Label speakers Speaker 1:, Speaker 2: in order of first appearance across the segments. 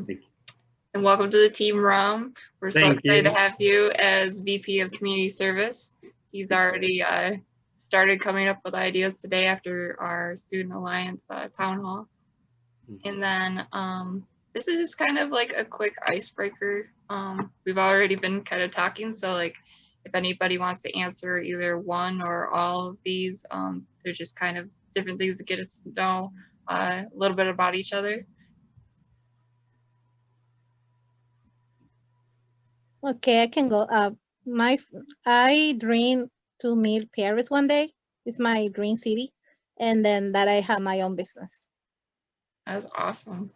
Speaker 1: Thank you.
Speaker 2: And welcome to the team, Ram. We're so
Speaker 1: Thank
Speaker 2: excited
Speaker 1: you.
Speaker 2: to have you as VP of Community Service. He's already started coming up with ideas today after our Student Alliance town hall. And then this is just kind of like a quick icebreaker. We've already been kind of talking, so like if anybody wants to answer either one or all of these, they're just kind of different things to get us to know a little bit about each other.
Speaker 3: Okay, I can go. I dream to meet Paris one day. It's my dream city, and then that I have my own business.
Speaker 2: That's awesome.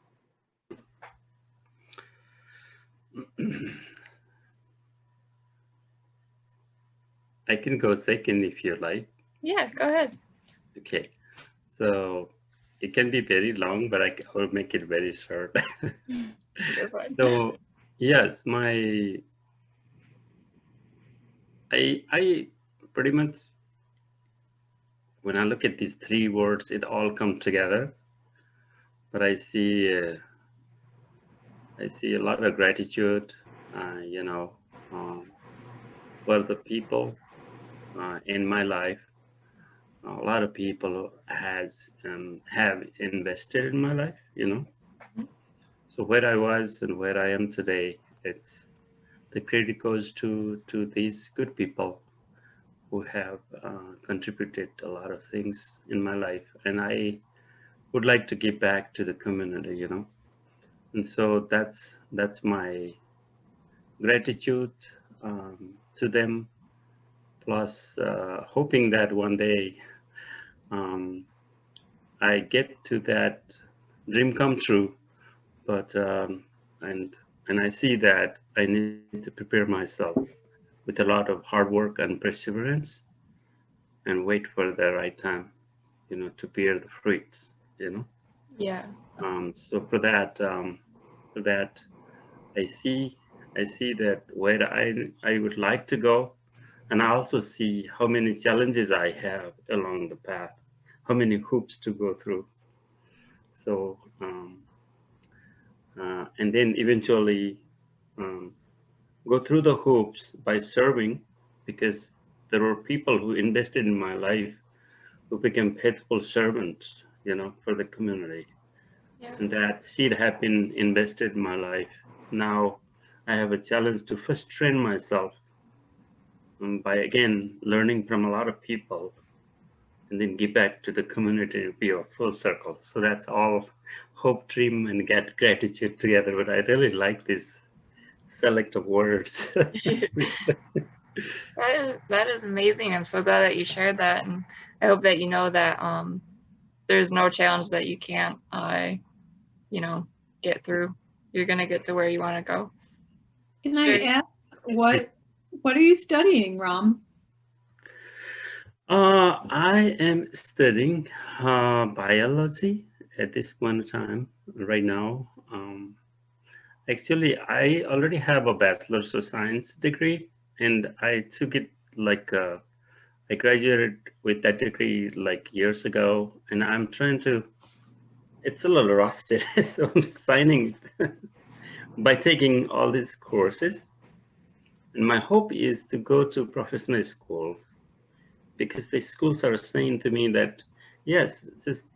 Speaker 1: I can go second if you like.
Speaker 2: Yeah, go ahead.
Speaker 1: Okay, so it can be very long, but I will make it very short. So yes, I pretty much, when I look at these three words, it all come together. But I see a lot of gratitude, you know, for the people in my life. A lot of people have invested in my life, you know. So where I was and where I am today, it's the credit goes to these good people who have contributed a lot of things in my life, and I would like to give back to the community, you know. And so that's my gratitude to them, plus hoping that one day I get to that dream come true. But and I see that I need to prepare myself with a lot of hard work and perseverance, and wait for the right time, you know, to bear the fruits, you know.
Speaker 2: Yeah.
Speaker 1: So for that I see that where I would like to go, and I also see how many challenges I have along the path, how many hoops to go through. So and then eventually go through the hoops by serving, because there were people who invested in my life who became faithful servants, you know, for the community.
Speaker 2: Yeah.
Speaker 1: And that seed have been invested in my life. Now I have a challenge to first train myself by again learning from a lot of people, and then give back to the community to be a full circle. So that's all hope, dream, and get gratitude together. But I really like these selective words.
Speaker 2: That is amazing. I'm so glad that you shared that, and I hope that you know that there's no challenge that you can't you know, get through. You're gonna get to where you want to go.
Speaker 4: Can I ask what are you studying, Ram?
Speaker 1: I am studying biology at this point in time right now. Actually, I already have a bachelor's of science degree, and I took it like I graduated with that degree like years ago, and I'm trying to. It's a little rusted, so I'm signing by taking all these courses. And my hope is to go to professional school, because the schools are saying to me that, yes, just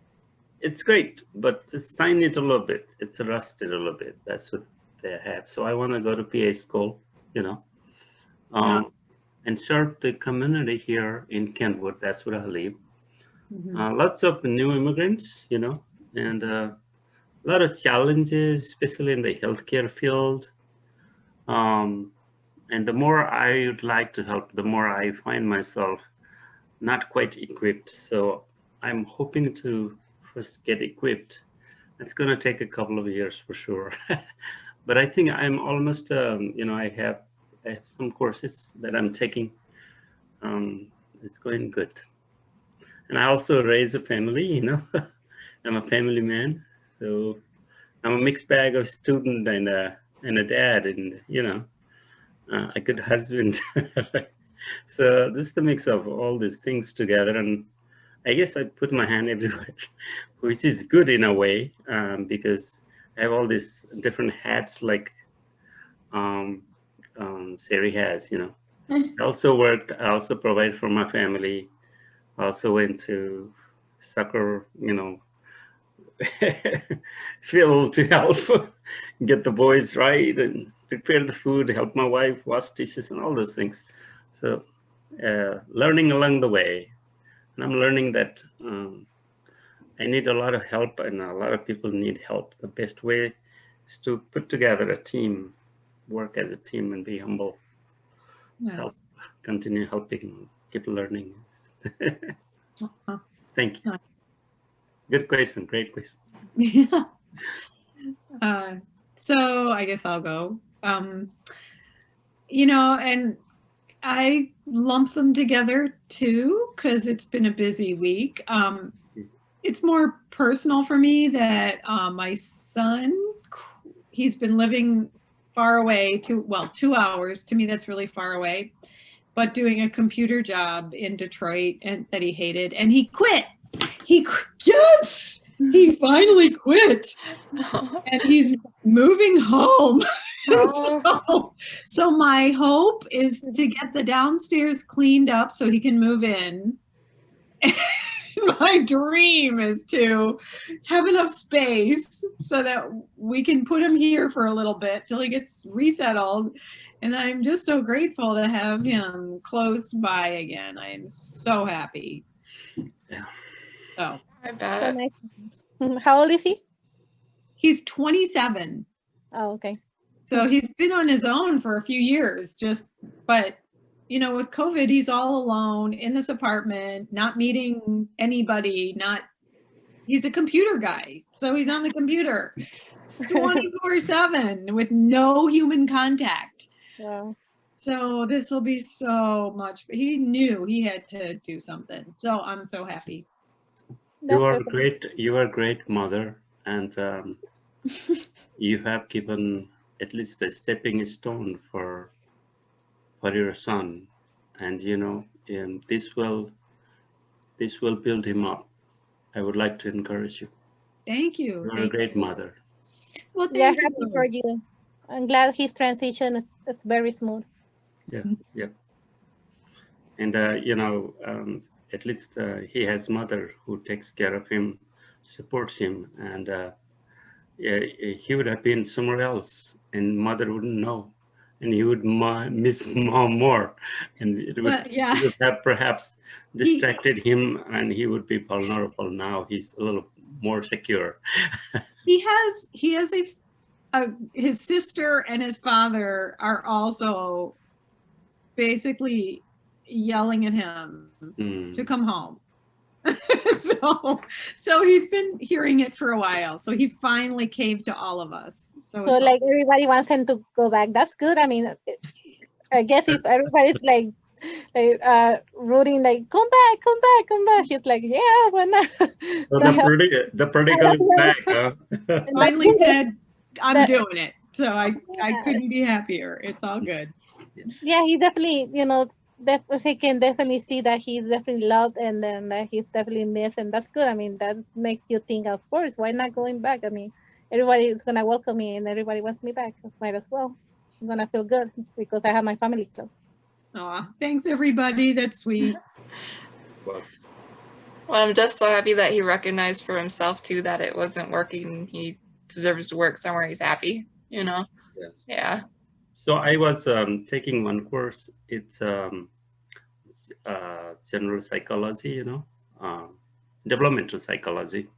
Speaker 1: it's great, but just sign it a little bit. It's rusted a little bit. That's what they have. So I want to go to PA school, you know, and serve the community here in Kentwood. That's where I live. Lots of new immigrants, you know, and a lot of challenges, especially in the healthcare field. And the more I would like to help, the more I find myself not quite equipped. So I'm hoping to first get equipped. It's going to take a couple of years for sure. But I think I'm almost, you know, I have some courses that I'm taking. It's going good. And I also raise a family, you know. I'm a family man. So I'm a mixed bag of student and a dad, and, you know, a good husband. So this is the mix of all these things together, and I guess I put my hand everywhere, which is good in a way, because I have all these different hats like Sari has, you know. I also worked, I also provide for my family. I also went to soccer, you know, field to help get the boys right and prepare the food, help my wife wash dishes and all those things. So learning along the way. And I'm learning that I need a lot of help and a lot of people need help. The best way is to put together a team, work as a team and be humble. Help,
Speaker 4: Nice.
Speaker 1: continue helping, keep learning. Thank you.
Speaker 4: Nice.
Speaker 1: Good question, great question.
Speaker 4: Yeah. So I guess I'll go. You know, and I lump them together too because it's been a busy week. It's more personal for me that my son, he's been living far away, 2 hours. To me, that's really far away, but doing a computer job in Detroit and that he hated, and he quit. Yes, he finally quit, and he's moving home. So my hope is to get the downstairs cleaned up so he can move in. My dream is to have enough space so that we can put him here for a little bit till he gets resettled. And I'm just so grateful to have him close by again. I am so happy.
Speaker 1: Yeah.
Speaker 4: So
Speaker 2: I bet.
Speaker 3: How old is he?
Speaker 4: he's 27.
Speaker 3: Oh, okay.
Speaker 4: So he's been on his own for a few years, but you know, with COVID, he's all alone in this apartment, not meeting anybody, he's a computer guy. So he's on the computer 24/7 with no human contact.
Speaker 3: Wow.
Speaker 4: So this will be so much, he knew he had to do something. So I'm so happy.
Speaker 1: You are great. You are a great mother, and you have given at least a stepping stone for your son, and you know, this will build him up. I would like to encourage you.
Speaker 4: Thank you.
Speaker 1: You're a great mother.
Speaker 4: Well,
Speaker 3: We are
Speaker 4: thank
Speaker 3: happy for you. I'm glad his transition is very smooth.
Speaker 1: Yeah, yeah. And you know, at least he has mother who takes care of him, supports him, and yeah, he would have been somewhere else, and mother wouldn't know, and he would miss mom more, and it would,
Speaker 4: yeah.
Speaker 1: it would have perhaps distracted him, and he would be vulnerable. Now he's a little more secure.
Speaker 4: He has his sister and his father are also basically yelling at him to come home. so he's been hearing it for a while. So he finally caved to all of us. So
Speaker 3: like everybody wants him to go back. That's good. I mean, I guess if everybody's like rooting, like come back, he's like, yeah, why not?
Speaker 1: So the prodigal is back. Huh?
Speaker 4: Finally said, I'm doing it. So I couldn't be happier. It's all good.
Speaker 3: Yeah, he definitely, you know, he can definitely see that he's definitely loved, and then he's definitely missed, and that's good. I mean, that makes you think, of course, why not going back? I mean, everybody is gonna welcome me, and everybody wants me back. Might as well. I'm gonna feel good because I have my family close.
Speaker 4: Aw, thanks everybody. That's sweet.
Speaker 1: Well,
Speaker 2: I'm just so happy that he recognized for himself too that it wasn't working. He deserves to work somewhere he's happy, you know?
Speaker 1: yes.
Speaker 2: Yeah.
Speaker 1: So I was taking one course. It's general psychology, you know, developmental psychology,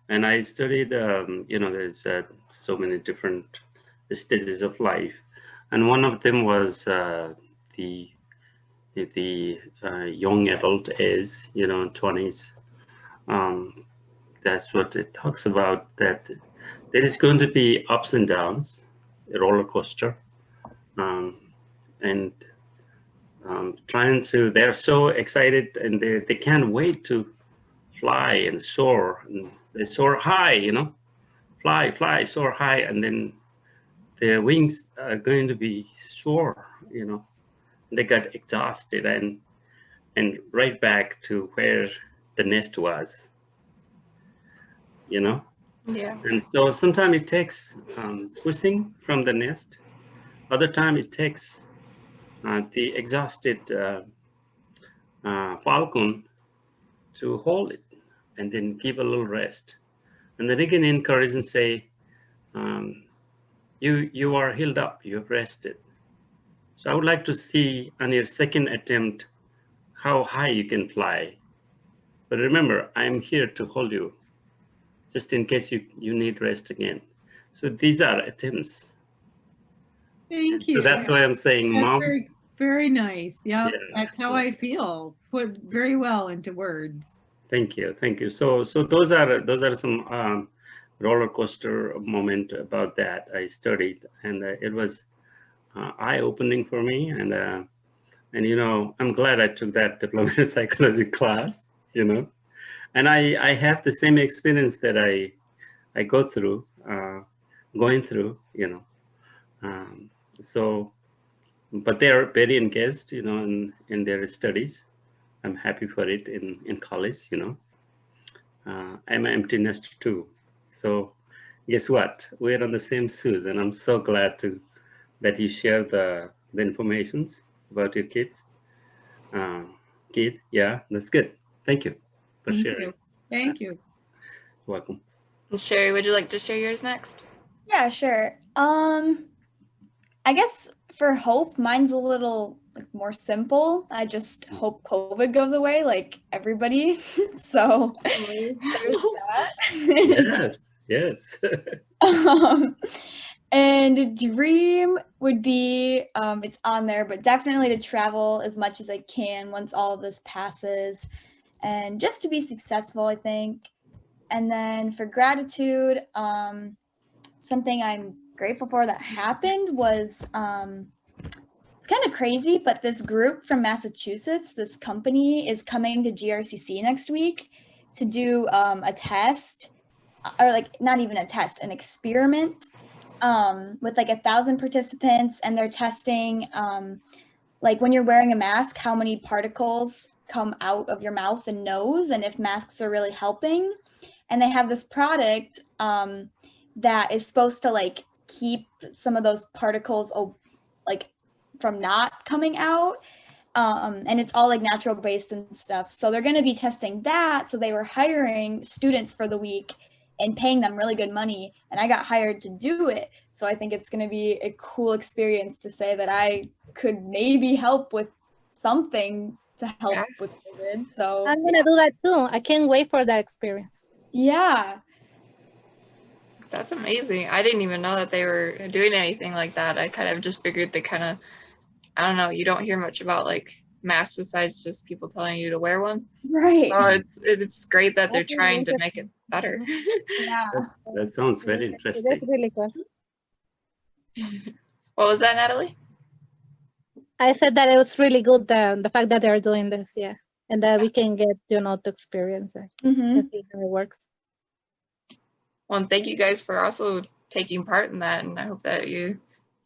Speaker 1: and I studied. You know, there's so many different stages of life, and one of them was the young adult age, you know, 20s. That's what it talks about. That there is going to be ups and downs, a roller coaster, and they're so excited, and they can't wait to fly and soar, and they soar high, you know, fly, soar high, and then their wings are going to be sore, you know. They got exhausted and right back to where the nest was, you know.
Speaker 2: Yeah.
Speaker 1: And so sometimes it takes pushing from the nest. Other time it takes the exhausted falcon to hold it and then give a little rest. And then again encourage and say, um, you are healed up, you've rested. So I would like to see on your second attempt how high you can fly. But remember, I'm here to hold you just in case you need rest again. So these are attempts.
Speaker 4: Thank
Speaker 1: So
Speaker 4: you.
Speaker 1: that's why I'm saying,
Speaker 4: That's
Speaker 1: Mom.
Speaker 4: very, very nice. Yeah,
Speaker 1: Yeah.
Speaker 4: that's how I feel. Put very well into words.
Speaker 1: Thank you, thank you. So those are some roller coaster moment about that I studied, and it was eye opening for me. And I'm glad I took that diploma in psychology class. And I have the same experience that I go through, going through. Um, so, but they are very engaged, in their studies. I'm happy for it in college. I'm an empty nester too. So guess what? We're on the same shoes, and I'm so glad that you share the informations about your kids. Kid, yeah, that's good. Thank you for
Speaker 4: Thank
Speaker 1: sharing.
Speaker 4: you. Thank you.
Speaker 1: Welcome.
Speaker 2: And Sherry, would you like to share yours next?
Speaker 5: Yeah, sure. I guess for hope, mine's a little more simple. I just hope COVID goes away, like everybody. So there's that.
Speaker 1: Yes, yes.
Speaker 5: And dream would be, it's on there, but definitely to travel as much as I can once all of this passes, and just to be successful, I think. And then for gratitude, something I'm grateful for that happened was it's kind of crazy, but this group from Massachusetts, this company is coming to GRCC next week to do a test, or like not even a test, an experiment with like 1,000 participants, and they're testing like when you're wearing a mask, how many particles come out of your mouth and nose, and if masks are really helping. And they have this product that is supposed to like keep some of those particles like from not coming out. And it's all like natural based and stuff. So they're going to be testing that. So they were hiring students for the week and paying them really good money. And I got hired to do it. So I think it's going to be a cool experience to say that I could maybe help with something to help with COVID. So
Speaker 3: I'm gonna do that too. I can't wait for that experience.
Speaker 5: yeah.
Speaker 2: That's amazing. I didn't even know that they were doing anything like that. I kind of just figured they kind of, I don't know, you don't hear much about like masks besides just people telling you to wear one.
Speaker 5: Right.
Speaker 2: So it's great that they're trying to make it better.
Speaker 5: Yeah.
Speaker 1: That sounds very interesting.
Speaker 3: That's really good.
Speaker 2: What was that, Natalie?
Speaker 3: I said that it was really good, the fact that they're doing this, yeah, and that we can get to experience it
Speaker 5: Mm-hmm.
Speaker 3: and see how it works.
Speaker 2: Well, and thank you guys for also taking part in that, and I hope that you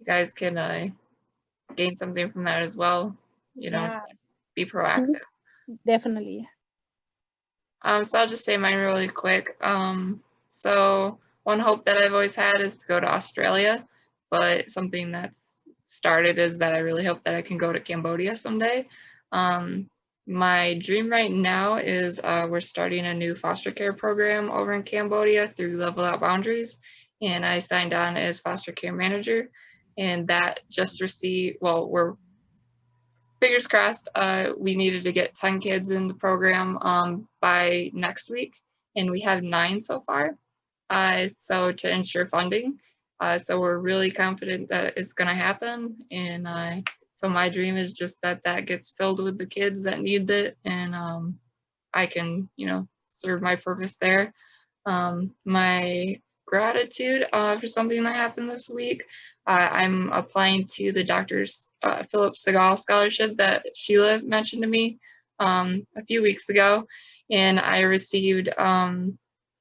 Speaker 2: guys can gain something from that as well.
Speaker 5: Yeah.
Speaker 2: To be proactive.
Speaker 3: Definitely.
Speaker 2: So I'll just say mine really quick. So one hope that I've always had is to go to Australia, but something that's started is that I really hope that I can go to Cambodia someday. My dream right now is we're starting a new foster care program over in Cambodia through Level Out Boundaries, and I signed on as foster care manager, and that just received, well, we're fingers crossed, we needed to get 10 kids in the program by next week, and we have 9 so far. So to ensure funding, so we're really confident that it's going to happen, and so my dream is just that gets filled with the kids that need it, and I can, serve my purpose there. My gratitude for something that happened this week. I'm applying to the Dr. Philip Segal scholarship that Sheila mentioned to me a few weeks ago, and I received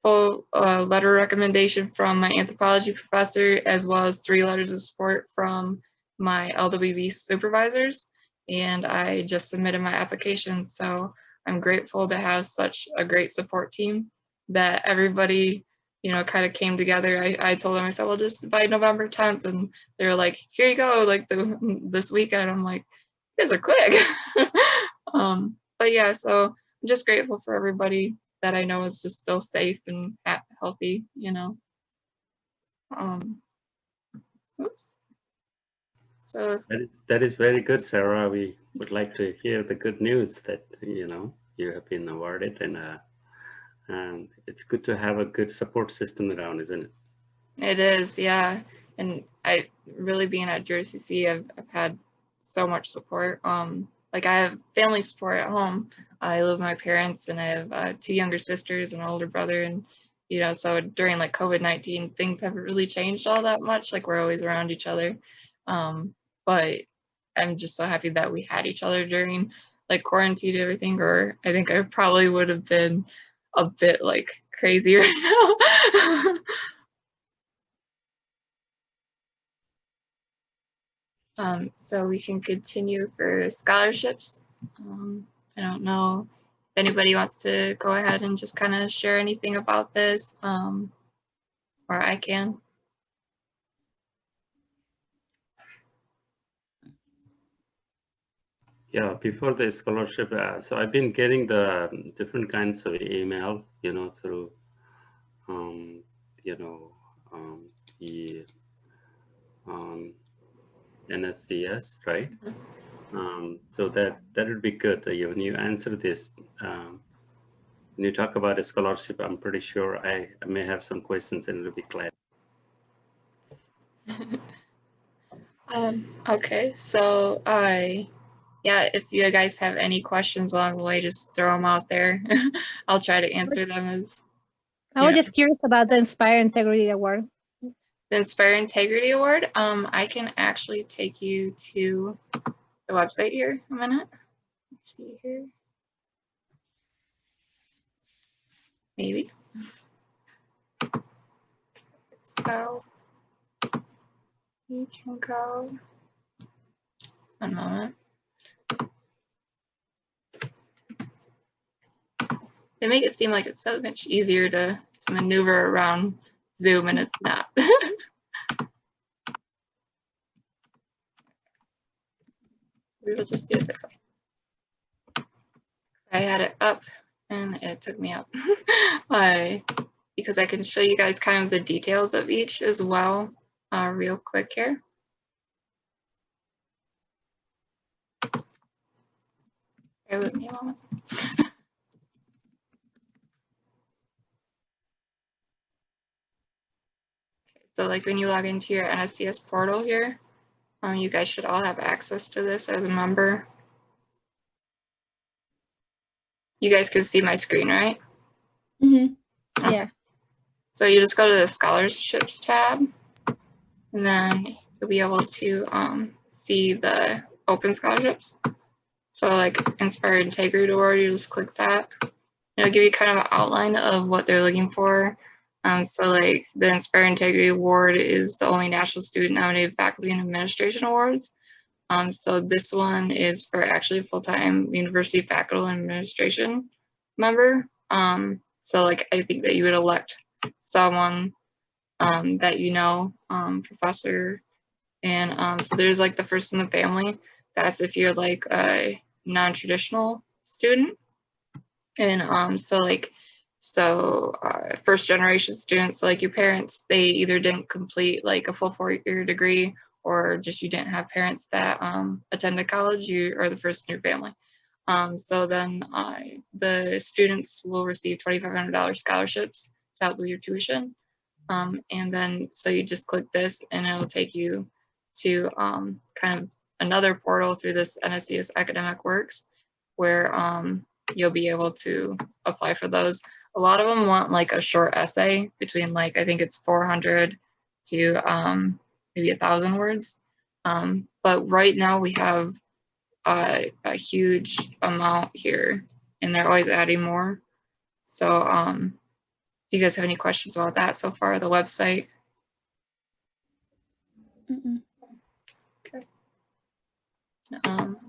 Speaker 2: full letter recommendation from my anthropology professor, as well as 3 letters of support from my LWB supervisors, and I just submitted my application. So I'm grateful to have such a great support team that everybody, you know, kind of came together. I told them, I said, well, just by November 10th. And they were like, here you go, like this weekend. I'm like, you guys are quick. But yeah, so I'm just grateful for everybody that I know is just still safe and healthy, you know. Oops. So
Speaker 1: That is very good, Sarah. We would like to hear the good news that, you know, you have been awarded, and it's good to have a good support system around, isn't it?
Speaker 2: it is, yeah. And I really being at Jersey C, I've had so much support. Like I have family support at home. I live with my parents, and I have 2 younger sisters and an older brother, and you know, so during like COVID-19, things haven't really changed all that much. Like we're always around each other. But I'm just so happy that we had each other during like quarantine and everything, or I think I probably would have been a bit like crazy right now. So we can continue for scholarships. I don't know if anybody wants to go ahead and just kind of share anything about this, or I can.
Speaker 1: Yeah, before the scholarship, so I've been getting the different kinds of email, you know, through, you know, the NSCS, right? So that would be good. When you answer this, when you talk about a scholarship, I'm pretty sure I may have some questions, and it'll be clear.
Speaker 2: Okay, so yeah, if you guys have any questions along the way, just throw them out there. I'll try to answer them as.
Speaker 3: I was
Speaker 2: Yeah.
Speaker 3: just curious about the Inspire Integrity Award.
Speaker 2: The Inspire Integrity Award, I can actually take you to the website here a minute. Let's see here. Maybe. So you can go. One moment. They make it seem like it's so much easier to maneuver around Zoom, and it's not. We will just do it this way. I had it up and it took me out. Because I can show you guys kind of the details of each as well, real quick here. Bear with me a moment. So like when you log into your NSCS portal here, you guys should all have access to this as a member. You guys can see my screen, right?
Speaker 5: Mm-hmm.
Speaker 2: Okay.
Speaker 3: Yeah.
Speaker 2: So you just go to the scholarships tab, and then you'll be able to see the open scholarships. So like Inspired Integrity Award, you just click that. It'll give you kind of an outline of what they're looking for. So like the Inspired Integrity Award is the only National Student Nominated Faculty and Administration Awards. So this one is for actually a full-time university faculty and administration member. So like I think that you would elect someone that you know, professor, and so there's like the first in the family. That's if you're like a non-traditional student, and so first generation students, so like your parents, they either didn't complete like a full 4-year degree, or just you didn't have parents that attended college. You are the first in your family. So then the students will receive $2,500 scholarships to help with your tuition. And then so you just click this, and it'll take you to kind of another portal through this NSCS Academic Works, where you'll be able to apply for those. A lot of them want like a short essay between like, I think it's 400 to maybe 1,000 words. But right now we have a huge amount here, and they're always adding more. So do you guys have any questions about that so far, the website?
Speaker 5: Mm-mm.
Speaker 2: Okay.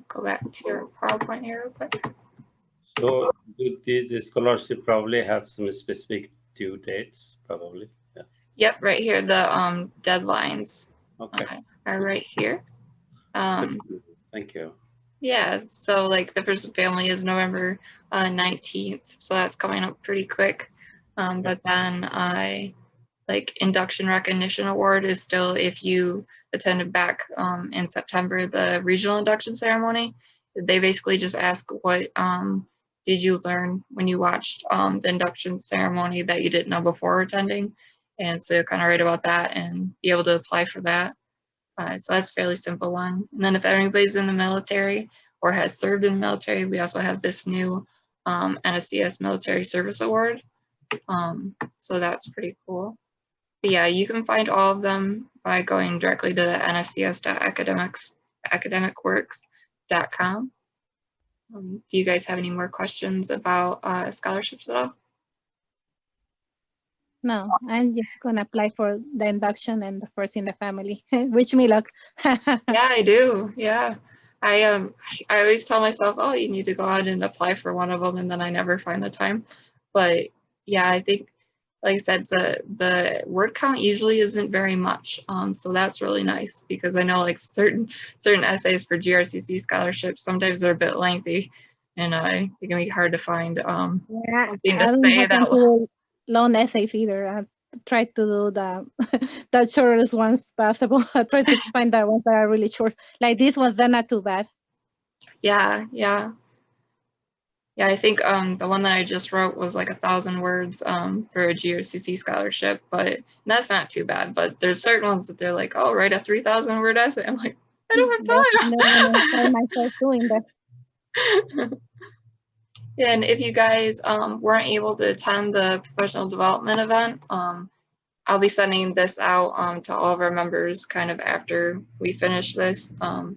Speaker 2: Go back to your PowerPoint here real quick.
Speaker 1: So these scholarship probably have some specific due dates, probably. Yeah.
Speaker 2: Yep, right here. The deadlines
Speaker 1: Okay.
Speaker 2: are right here.
Speaker 1: Thank you.
Speaker 2: Yeah, so like the first family is November 19th, so that's coming up pretty quick. But then like induction recognition award is still if you attended back in September, the regional induction ceremony. They basically just ask what did you learn when you watched the induction ceremony that you didn't know before attending, and so kind of write about that and be able to apply for that. So that's a fairly simple one. And then if anybody's in the military or has served in the military, we also have this new NSCS Military Service Award. So that's pretty cool. But yeah, you can find all of them by going directly to the nscs.academicworks.com. Do you guys have any more questions about scholarships at all?
Speaker 3: No, I'm just gonna apply for the induction and the first in the family. Wish me luck.
Speaker 2: Yeah, I do. Yeah. I always tell myself, oh, you need to go out and apply for one of them, and then I never find the time. But yeah, I think, like I said, the word count usually isn't very much. So that's really nice because I know like certain essays for GRCC scholarships sometimes are a bit lengthy, and it can be hard to find
Speaker 3: Yeah,
Speaker 2: something
Speaker 3: I
Speaker 2: to
Speaker 3: don't
Speaker 2: say
Speaker 3: have time
Speaker 2: that
Speaker 3: to do long essays either. I try to do the shortest ones possible. I try to find the ones that are really short. Like these ones, they're not too bad.
Speaker 2: Yeah. I think the one that I just wrote was like 1,000 words for a GRCC scholarship, but that's not too bad. But there's certain ones that they're like, oh, write a 3,000 word essay. I'm like, I don't have time.
Speaker 3: Never gonna find myself doing that.
Speaker 2: And if you guys weren't able to attend the professional development event, I'll be sending this out to all of our members kind of after we finish this.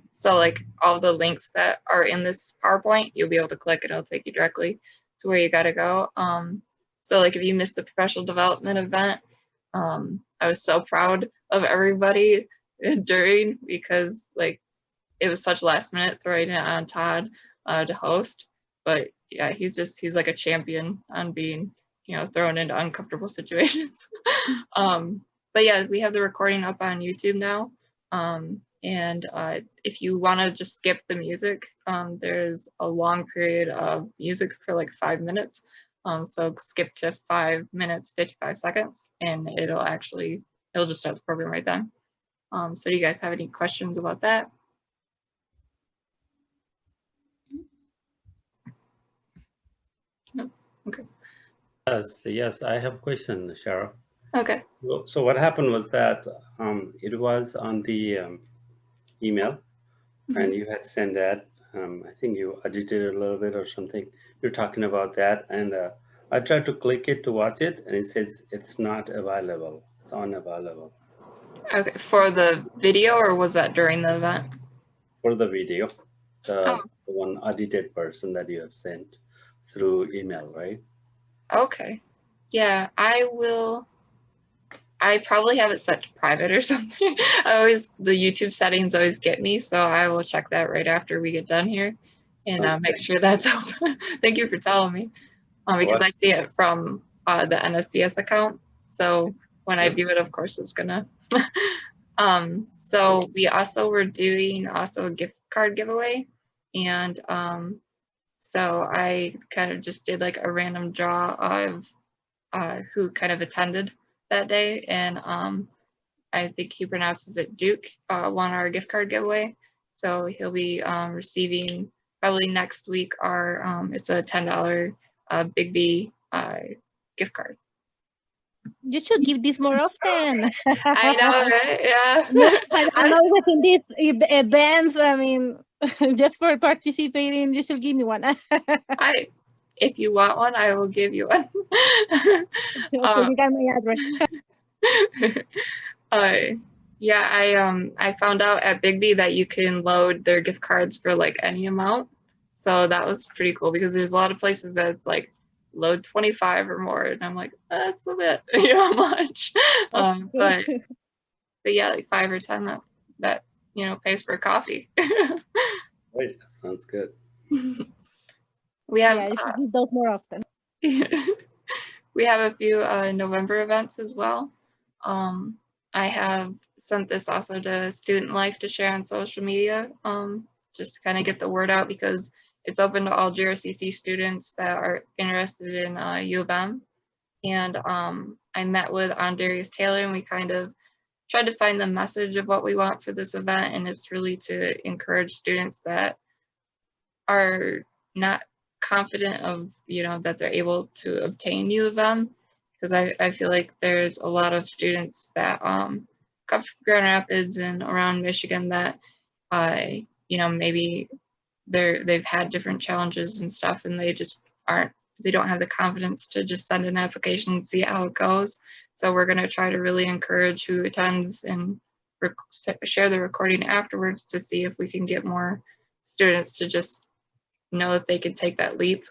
Speaker 2: So like all the links that are in this PowerPoint, you'll be able to click and it'll take you directly to where you gotta go. So like if you missed the professional development event, I was so proud of everybody during because like it was such last minute throwing it on Todd to host. But yeah, he's like a champion on being, thrown into uncomfortable situations. But yeah, we have the recording up on YouTube now. And if you want to just skip the music, there's a long period of music for like 5 minutes. So skip to 5 minutes, 55 seconds, and it'll just start the program right then. So do you guys have any questions about that? No? Okay.
Speaker 1: Yes, I have a question, Cheryl.
Speaker 2: Okay.
Speaker 1: So what happened was that it was on the email, and you had sent that. I think you agitated a little bit or something. You're talking about that, and I tried to click it to watch it, and it says it's not available. It's unavailable.
Speaker 2: Okay, for the video, or was that during the event?
Speaker 1: For the video, the one edited version that you have sent through email, right?
Speaker 2: Okay. Yeah, I probably have it set to private or something. The YouTube settings always get me, so I will check that right after we get done here and make sure that's open. Thank you for telling me. Because I see it from the NSCS account. So when I view it, of course, it's gonna. So we also were doing a gift card giveaway. And so I kind of just did like a random draw of who kind of attended that day. And I think he pronounces it Duke, won our gift card giveaway. So he'll be receiving probably next week it's a $10 Big B gift card.
Speaker 3: You should give this more often.
Speaker 2: I know, right? Yeah.
Speaker 3: No, I know within these events, I mean, just for participating, you should give me one.
Speaker 2: If you want one, I will give you one.
Speaker 3: Okay, you got my address.
Speaker 2: Yeah, I found out at Big B that you can load their gift cards for like any amount. So that was pretty cool because there's a lot of places that it's like load 25 or more, and I'm like, that's a bit much. But yeah, like 5 or 10 that pays for coffee.
Speaker 1: Right, that sounds good.
Speaker 2: We have
Speaker 3: you should do those more often.
Speaker 2: We have a few November events as well. I have sent this also to Student Life to share on social media, just to kind of get the word out, because it's open to all GRCC students that are interested in U of M. And I met with Andarius Taylor, and we kind of tried to find the message of what we want for this event, and it's really to encourage students that are not confident of, you know, that they're able to obtain U of M, because I feel like there's a lot of students that come from Grand Rapids and around Michigan that you know, maybe they've had different challenges and stuff, and they don't have the confidence to just send an application and see how it goes. So we're going to try to really encourage who attends and share the recording afterwards to see if we can get more students to just know that they could take that leap.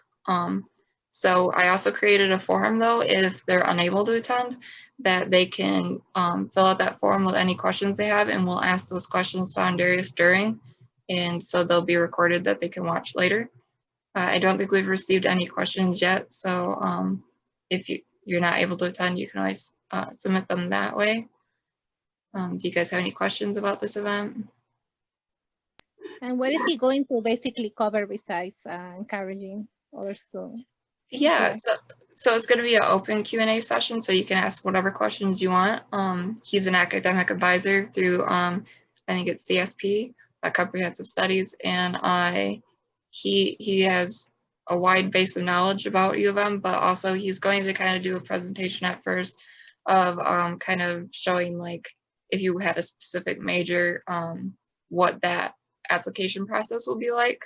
Speaker 2: So I also created a forum, though, if they're unable to attend, that they can fill out that form with any questions they have, and we'll ask those questions to Andarius during, and so they'll be recorded that they can watch later. I don't think we've received any questions yet, so if you're not able to attend, you can always submit them that way. Do you guys have any questions about this event?
Speaker 3: And what is he going to basically cover besides encouraging also?
Speaker 2: Yeah, so it's going to be an open Q&A session, so you can ask whatever questions you want. He's an academic advisor through, I think it's CSP, Comprehensive Studies, and he has a wide base of knowledge about U of M, but also he's going to kind of do a presentation at first of kind of showing, like, if you had a specific major, what that application process will be like.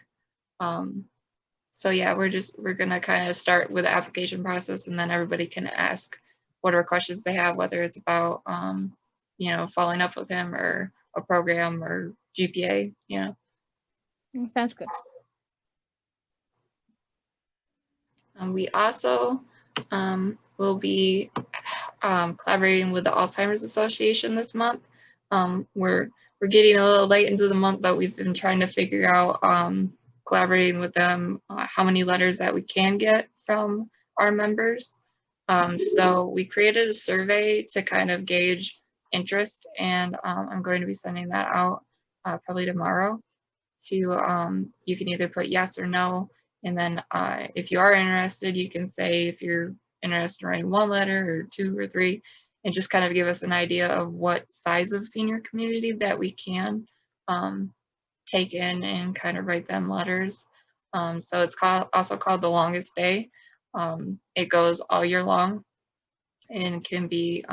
Speaker 2: So yeah, we're gonna kind of start with the application process, and then everybody can ask whatever questions they have, whether it's about you know, following up with him or a program or GPA, you know.
Speaker 3: Sounds good.
Speaker 2: We also will be collaborating with the Alzheimer's Association this month. We're getting a little late into the month, but we've been trying to figure out collaborating with them how many letters that we can get from our members. So we created a survey to kind of gauge interest, and I'm going to be sending that out probably tomorrow. To you can either put yes or no, and then if you are interested, you can say if you're interested in writing 1 letter or 2 or 3, and just kind of give us an idea of what size of senior community that we can take in and kind of write them letters. So it's also called the longest day. It goes all year long and can be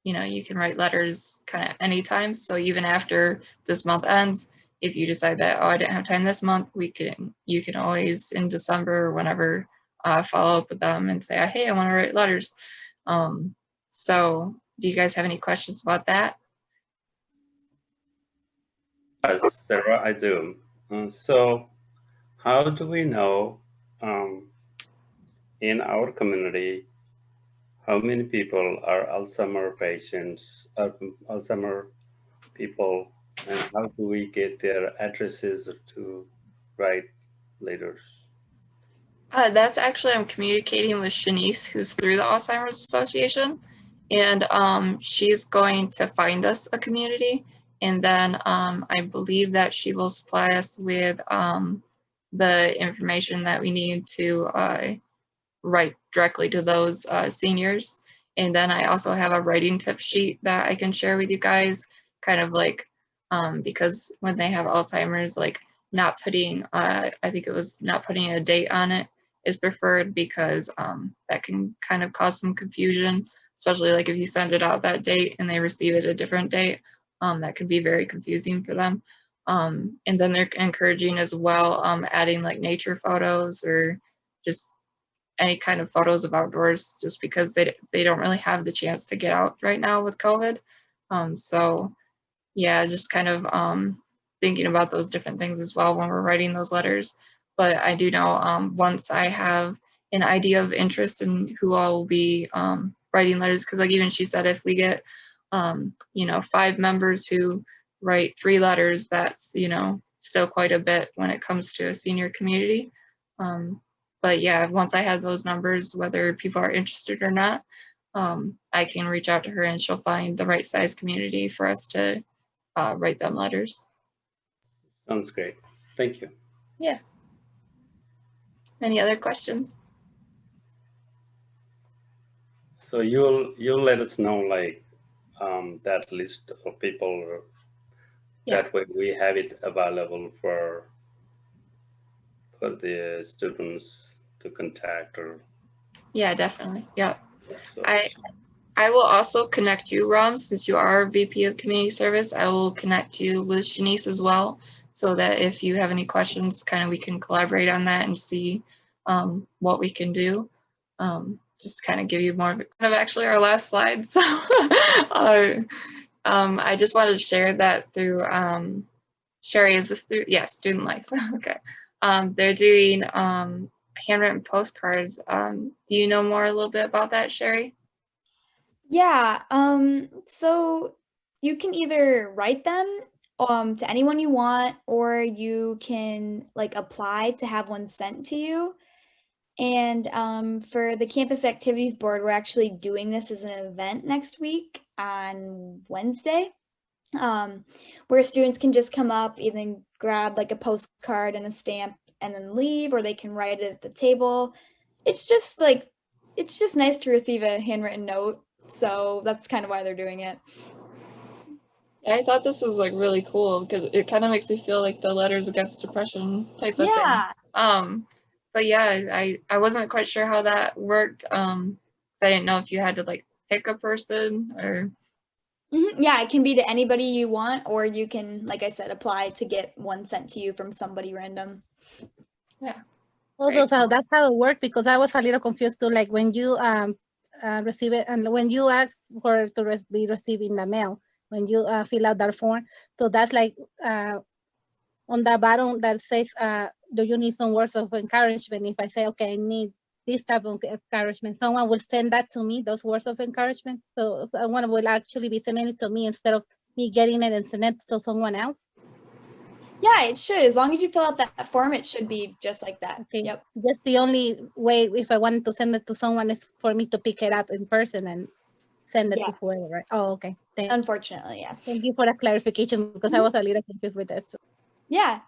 Speaker 2: you know, you can write letters kind of anytime. So even after this month ends, if you decide that, oh, I didn't have time this month, you can always in December or whenever follow up with them and say, hey, I want to write letters. So do you guys have any questions about that?
Speaker 1: Yes, Sarah, I do. So how do we know in our community how many people are Alzheimer patients, Alzheimer people, and how do we get their addresses to write letters?
Speaker 2: That's actually, I'm communicating with Shanice, who's through the Alzheimer's Association, and she's going to find us a community, and then I believe that she will supply us with the information that we need to write directly to those seniors. And then I also have a writing tip sheet that I can share with you guys, kind of like, because when they have Alzheimer's, like not putting, I think it was not putting a date on it is preferred, because that can kind of cause some confusion, especially like if you send it out that date and they receive it a different date, that can be very confusing for them. And then they're encouraging as well, adding like nature photos or just any kind of photos of outdoors, just because they don't really have the chance to get out right now with COVID. So yeah, just kind of thinking about those different things as well when we're writing those letters. But I do know once I have an idea of interest in who all will be writing letters, because like even she said, if we get you know, 5 members who write 3 letters, that's, you know, still quite a bit when it comes to a senior community. But yeah, once I have those numbers, whether people are interested or not, I can reach out to her and she'll find the right size community for us to write them letters.
Speaker 1: Sounds great. Thank you.
Speaker 2: Yeah. Any other questions?
Speaker 1: So you'll let us know like that list of people.
Speaker 2: Yeah.
Speaker 1: That way we have it available for the students to contact or.
Speaker 2: Yeah, definitely. Yep.
Speaker 1: So,
Speaker 2: I will also connect you, Ram, since you are VP of Community Service. I will connect you with Shanice as well, so that if you have any questions, kind of we can collaborate on that and see what we can do. Just kind of give you more of kind of actually our last slide. So I just wanted to share that through Sherry. Is this through? Yeah, Student Life. Okay. They're doing handwritten postcards. Do you know more a little bit about that, Sherry?
Speaker 5: Yeah, so you can either write them to anyone you want, or you can like apply to have one sent to you. And for the Campus Activities Board, we're actually doing this as an event next week on Wednesday, where students can just come up, either grab like a postcard and a stamp and then leave, or they can write it at the table. It's just nice to receive a handwritten note. So that's kind of why they're doing it.
Speaker 2: Yeah, I thought this was like really cool because it kind of makes me feel like the Letters Against Depression type of thing. But yeah, I wasn't quite sure how that worked. 'Cause I didn't know if you had to like pick a person or.
Speaker 5: Yeah, it can be to anybody you want, or you can, like I said, apply to get one sent to you from somebody random.
Speaker 2: Yeah.
Speaker 3: Also, so that's how it worked, because I was a little confused too. Like when you receive it, and when you ask for it to be received in the mail, when you fill out that form, so that's like on the bottom that says, do you need some words of encouragement? If I say, okay, I need this type of encouragement, someone will send that to me, those words of encouragement. So someone will actually be sending it to me instead of me getting it and sending it to someone else.
Speaker 5: Yeah, it should. As long as you fill out that form, it should be just like that.
Speaker 3: Okay.
Speaker 5: Yep.
Speaker 3: That's the only way, if I wanted to send it to someone, is for me to pick it up in person and send it to whoever, right? Oh, okay.
Speaker 5: Unfortunately, yeah.
Speaker 3: Thank you for the clarification, because I was a little confused with that. So.
Speaker 5: Yeah,